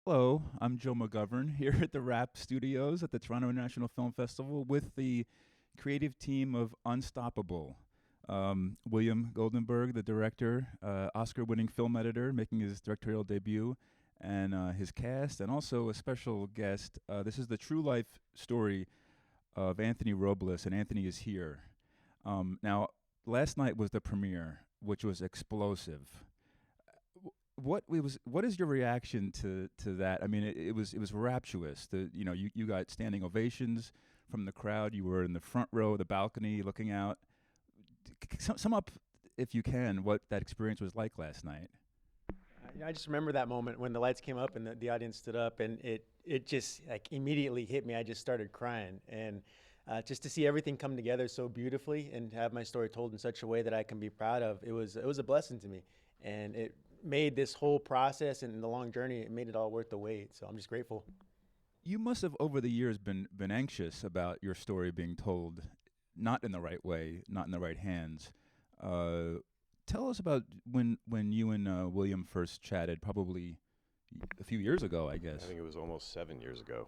Hello, I'm Joe McGovern here at TheWrap Studios at the Toronto International Film Festival with the creative team of Unstoppable. William Goldenberg, the director, Oscar winning film editor, making his directorial debut, and his cast, and also a special guest. This is the true life story of Anthony Robles, and Anthony is here. Now, last night was the premiere, which was explosive. What is your reaction to that? I mean, it was rapturous. You got standing ovations from the crowd. You were in the front row, the balcony, looking out. Sum up, if you can, what that experience was like last night. I just remember that moment when the lights came up and the audience stood up, and it just like immediately hit me. I just started crying, and just to see everything come together so beautifully and have my story told in such a way that I can be proud of, it was a blessing to me, and it made this whole process and the long journey. It made it all worth the wait. So I'm just grateful. You must have over the years been anxious about your story being told, not in the right way, not in the right hands. Uh, Tell us about when you and William first chatted, probably a few years ago, I I guess. think it was almost 7 years ago.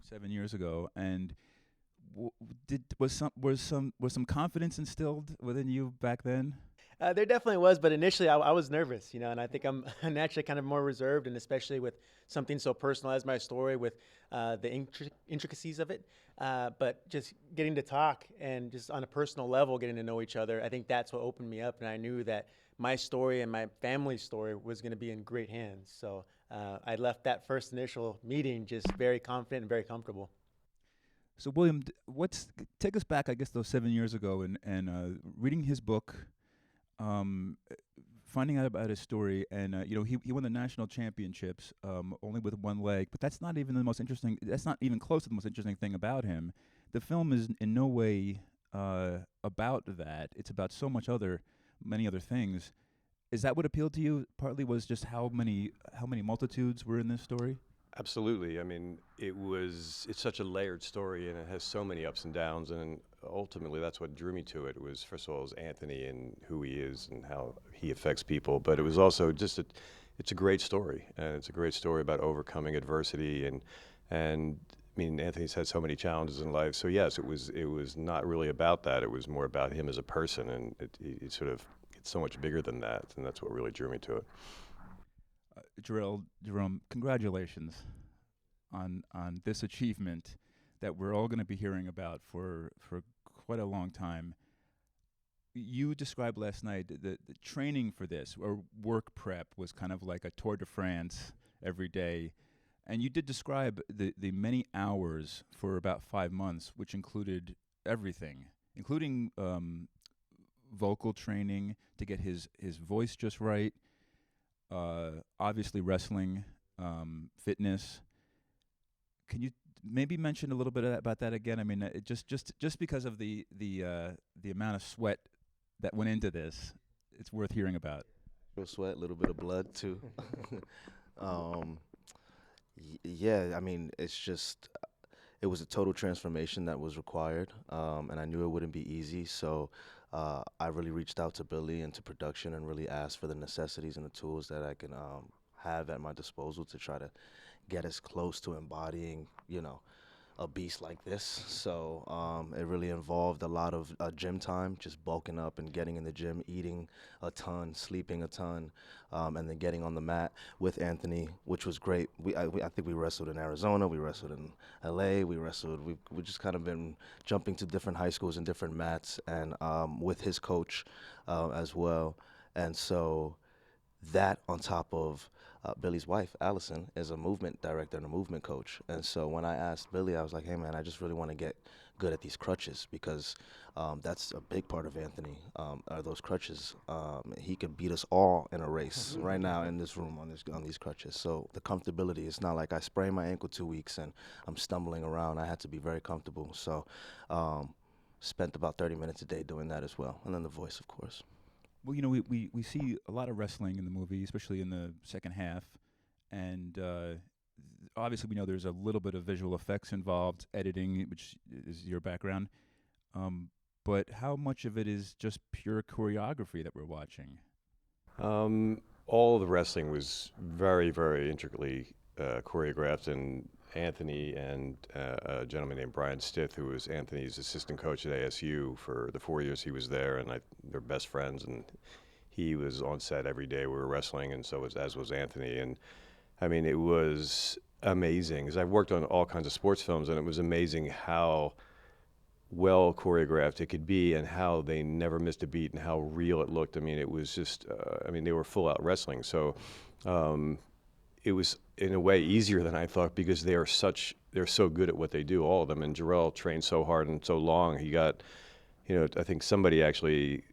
Seven years ago, and did was some confidence instilled within you back then? There definitely was, but initially I was nervous, and I think I'm naturally kind of more reserved, and especially with something so personal as my story, with the intricacies of it. But just getting to talk and just on a personal level, getting to know each other, I think that's what opened me up, and I knew that my story and my family's story was going to be in great hands. So I left that first initial meeting just very confident and very comfortable. So William, take us back, I guess, those 7 years ago, and reading his book, um, finding out about his story, and he won the national championships only with one leg, but that's not even the most interesting. That's not even close to the most interesting thing about him. The film is in no way about that. It's about so much many other things. Is that what appealed to you? Partly was just how many multitudes were in this story. Absolutely. I mean, it's such a layered story and it has so many ups and downs. And ultimately, that's what drew me to it was, first of all, is Anthony and who he is and how he affects people. But it was also it's a great story. And it's a great story about overcoming adversity. And I mean, Anthony's had so many challenges in life. So, yes, it was not really about that. It was more about him as a person. And it sort of, it's so much bigger than that. And that's what really drew me to it. Jerome, congratulations on this achievement that we're all going to be hearing about for quite a long time. You described last night the training for this or work prep was kind of like a Tour de France every day. And you did describe the many hours for about 5 months, which included everything, including vocal training to get his voice just right, obviously wrestling, fitness. Can you maybe mention a little bit about that again? I mean, just because of the amount of sweat that went into this, it's worth hearing about. Real sweat, a little bit of blood too. um, yeah, I mean, it was a total transformation that was required, and I knew it wouldn't be easy. So I really reached out to Billy and to production and really asked for the necessities and the tools that I can have at my disposal to try to get as close to embodying, a beast like this. So it really involved a lot of gym time, just bulking up and getting in the gym, eating a ton, sleeping a ton, and then getting on the mat with Anthony, which was great. I think we wrestled in Arizona, we wrestled in LA, we just kind of been jumping to different high schools and different mats, and with his coach as well. And so that on top of Billy's wife, Allison, is a movement director and a movement coach. And so when I asked Billy, I was like, hey, man, I just really want to get good at these crutches because that's a big part of Anthony, are those crutches. He could beat us all in a race right now in this room on these crutches. So the comfortability, it's not like I sprained my ankle 2 weeks and I'm stumbling around. I had to be very comfortable. So spent about 30 minutes a day doing that as well. And then the voice, of course. Well, we see a lot of wrestling in the movie, especially in the second half, and obviously we know there's a little bit of visual effects involved, editing, which is your background. But how much of it is just pure choreography that we're watching? All the wrestling was very, very intricately choreographed, and Anthony and a gentleman named Brian Stith, who was Anthony's assistant coach at ASU for the 4 years he was there, and they're best friends, and he was on set every day we were wrestling, and as was Anthony. And I mean, it was amazing, because I've worked on all kinds of sports films, and it was amazing how well choreographed it could be, and how they never missed a beat, and how real it looked. I mean, it was just, they were full out wrestling. So it was in a way easier than I thought, because they're so good at what they do, all of them. And Jharrel trained so hard and so long. He got, I think somebody actually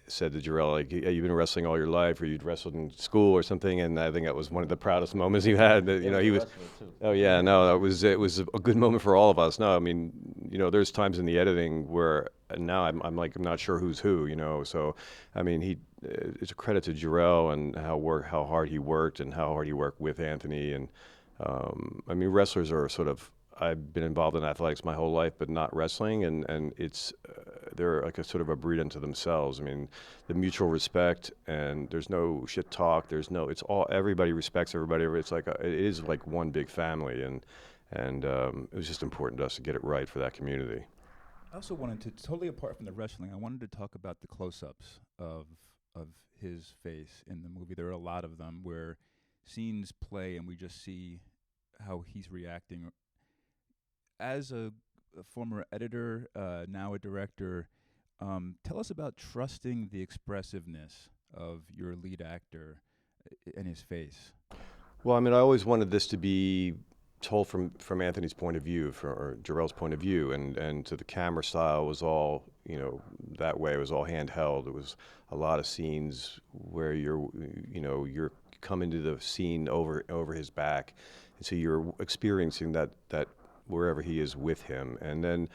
said to Jharrel, like, "Yeah, you've been wrestling all your life, or you'd wrestled in school or something." And I think that was one of the proudest moments he had. That, he was. Oh yeah, no, it was a good moment for all of us. No, I mean, there's times in the editing where now I'm like, I'm not sure who's who. So I mean, it's a credit to Jharrel and how hard he worked, and how hard he worked with Anthony. And I mean, wrestlers are sort of. I've been involved in athletics my whole life, but not wrestling, and it's they're like a sort of a breed unto themselves. I mean, the mutual respect, and there's no shit talk. It's all, everybody respects everybody. It's like it is like one big family, and it was just important to us to get it right for that community. I also wanted to, totally apart from the wrestling, I wanted to talk about the close-ups of his face in the movie. There are a lot of them where scenes play, and we just see how he's reacting. As a former editor, now a director, tell us about trusting the expressiveness of your lead actor in his face. Well, I mean, I always wanted this to be told from Anthony's point of view, or Jharrel's point of view, and to the camera style was all, that way. It was all handheld. It was a lot of scenes where you're coming to the scene over his back, and so you're experiencing that wherever he is with him. And then,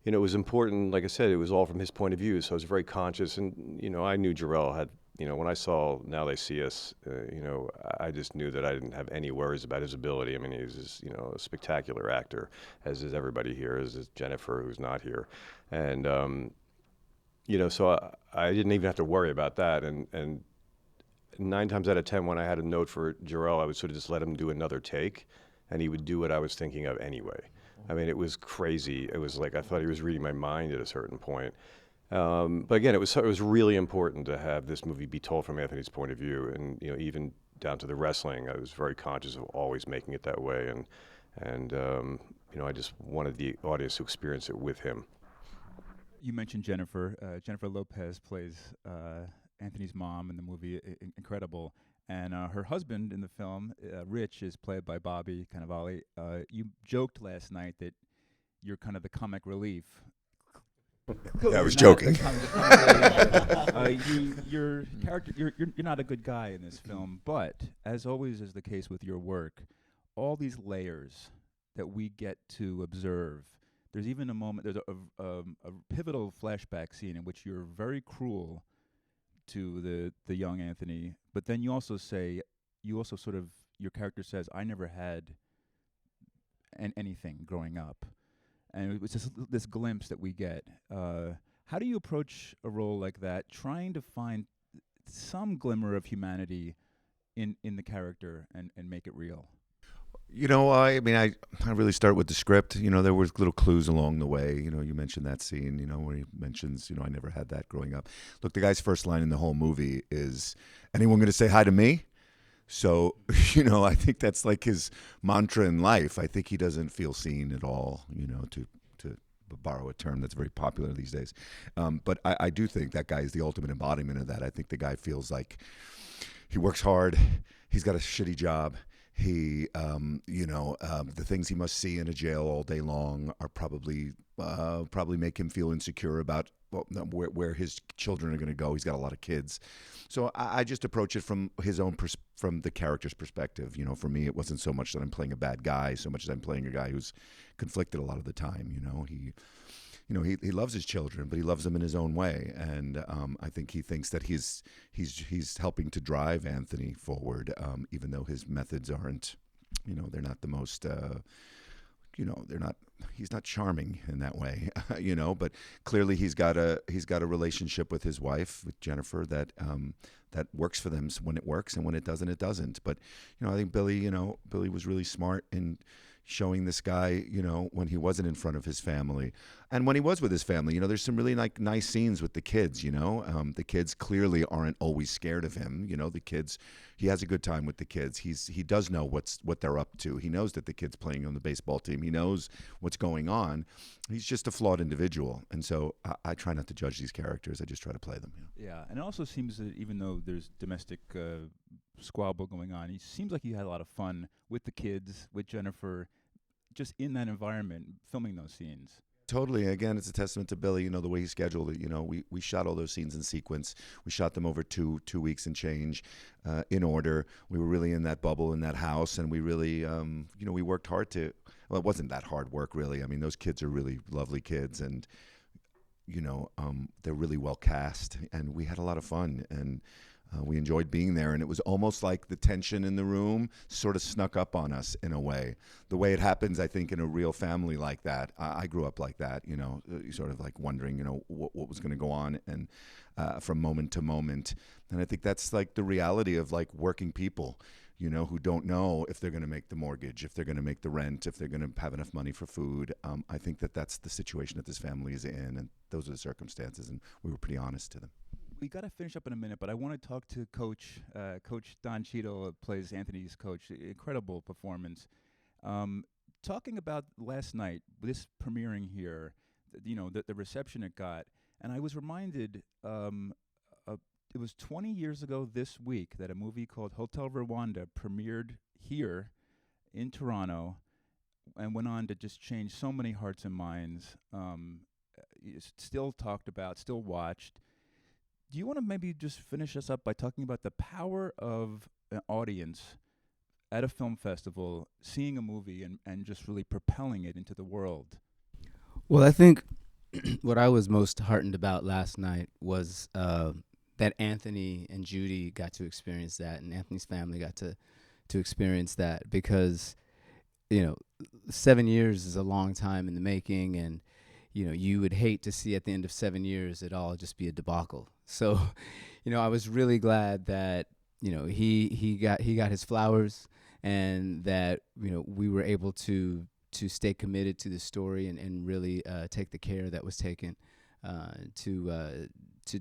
it was important, like I said, it was all from his point of view, so I was very conscious. And, I knew Jharrel had, when I saw Now They See Us, I just knew that I didn't have any worries about his ability. I mean, he's just, a spectacular actor, as is everybody here, as is Jennifer, who's not here. And, so I didn't even have to worry about that. And 9 times out of 10, when I had a note for Jharrel, I would sort of just let him do another take, and he would do what I was thinking of anyway. I mean, it was crazy. It was like I thought he was reading my mind at a certain point. But again, it was really important to have this movie be told from Anthony's point of view, and even down to the wrestling, I was very conscious of always making it that way, and I just wanted the audience to experience it with him. You mentioned Jennifer. Jennifer Lopez plays Anthony's mom in the movie. Incredible. And her husband in the film, Rich, is played by Bobby Cannavale. You joked last night that you're kind of the comic relief. Yeah, I was joking. Your character, you're not a good guy in this film, but as always is the case with your work, all these layers that we get to observe. There's even a moment. There's a pivotal flashback scene in which you're very cruel to the young Anthony, but then you also sort of, your character says, I never had anything growing up. And it was just this glimpse that we get. How do you approach a role like that, trying to find some glimmer of humanity in the character and make it real? I really start with the script. There was little clues along the way. You mentioned that scene, where he mentions, I never had that growing up. Look, the guy's first line in the whole movie is, anyone going to say hi to me? So, I think that's like his mantra in life. I think he doesn't feel seen at all, to borrow a term that's very popular these days. But I do think that guy is the ultimate embodiment of that. I think the guy feels like he works hard. He's got a shitty job. He, the things he must see in a jail all day long are probably make him feel insecure about where his children are going to go. He's got a lot of kids, so I just approach it from his own from the character's perspective. For me, it wasn't so much that I'm playing a bad guy, so much as I'm playing a guy who's conflicted a lot of the time. He loves his children, but he loves them in his own way, and I think he thinks that he's helping to drive Anthony forward, even though his methods aren't, they're not the most, you know, he's not charming in that way, you know, but clearly he's got a relationship with his wife, with Jennifer, that works for them when it works, and when it doesn't, it doesn't. But, you know, I think Billy was really smart in showing this guy, you know, when he wasn't in front of his family and when he was with his family. You know, there's some really like nice scenes with the kids, you know. The kids clearly aren't always scared of him. You know, the kids, he has a good time with the kids. He does know what they're up to. He knows that the kid's playing on the baseball team. He knows what's going on. He's just a flawed individual. And so I try not to judge these characters. I just try to play them. You know? Yeah, and it also seems that even though there's domestic squabble going on, he seems like he had a lot of fun with the kids, with Jennifer, just in that environment, filming those scenes. Totally. Again, it's a testament to Billy, you know, the way he scheduled it. You know, we shot all those scenes in sequence. We shot them over two weeks and change in order. We were really in that bubble in that house, and we really, you know, we worked hard well, it wasn't that hard work, really. I mean, those kids are really lovely kids, and, you know, they're really well cast, and we had a lot of fun, and we enjoyed being there, and it was almost like the tension in the room sort of snuck up on us in a way. The way it happens, I think, in a real family like that. I grew up like that, you know, sort of like wondering, you know, what was going to go on, and from moment to moment. And I think that's like the reality of like working people, you know, who don't know if they're going to make the mortgage, if they're going to make the rent, if they're going to have enough money for food. I think that's the situation that this family is in, and those are the circumstances, and we were pretty honest to them. We got to finish up in a minute, but I want to talk to Coach Don Cheadle, plays Anthony's coach. Incredible performance. Talking about last night, this premiering here, you know, the reception it got, and I was reminded, it was 20 years ago this week that a movie called Hotel Rwanda premiered here in Toronto and went on to just change so many hearts and minds. It's still talked about, still watched. Do you want to maybe just finish us up by talking about the power of an audience at a film festival, seeing a movie and just really propelling it into the world? Well, I think what I was most heartened about last night was that Anthony and Judy got to experience that, and Anthony's family got to experience that, because, you know, 7 years is a long time in the making, and, you know, you would hate to see at the end of 7 years it all just be a debacle. So, you know, I was really glad that, you know, he got his flowers, and that, you know, we were able to stay committed to the story and really take the care that was taken to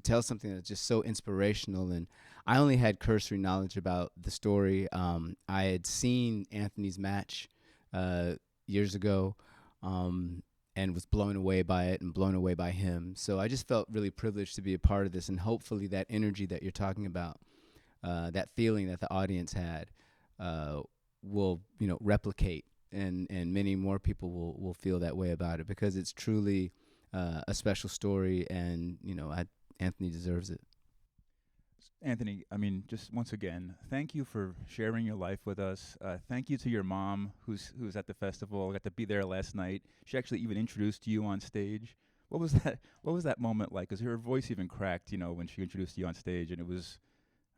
tell something that's just so inspirational. And I only had cursory knowledge about the story. I had seen Anthony's match years ago, and was blown away by it and blown away by him. So I just felt really privileged to be a part of this, and hopefully that energy that you're talking about, that feeling that the audience had, will, you know, replicate, and many more people will feel that way about it, because it's truly a special story, and, you know, Anthony deserves it. Anthony, I mean, just once again, thank you for sharing your life with us. Thank you to your mom, who's at the festival. I got to be there last night. She actually even introduced you on stage. What was that moment like? Because her voice even cracked, you know, when she introduced you on stage, and we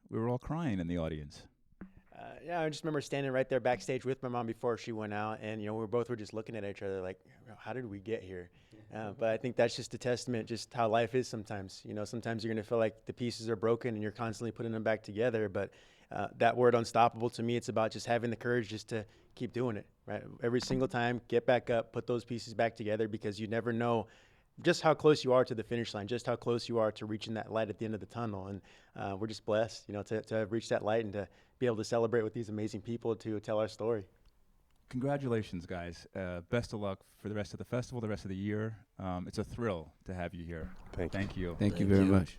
were all crying in the audience. Yeah, I just remember standing right there backstage with my mom before she went out, and, you know, we were just looking at each other like, how did we get here? But I think that's just a testament, just how life is sometimes. You know, sometimes you're going to feel like the pieces are broken and you're constantly putting them back together. But that word unstoppable, to me, it's about just having the courage just to keep doing it, right? Every single time, get back up, put those pieces back together, because you never know just how close you are to the finish line, just how close you are to reaching that light at the end of the tunnel. And we're just blessed, you know, to have reached that light and to be able to celebrate with these amazing people to tell our story. Congratulations, guys. Best of luck for the rest of the festival, the rest of the year. It's a thrill to have you here. Thank you. Thank you. Thank you very much.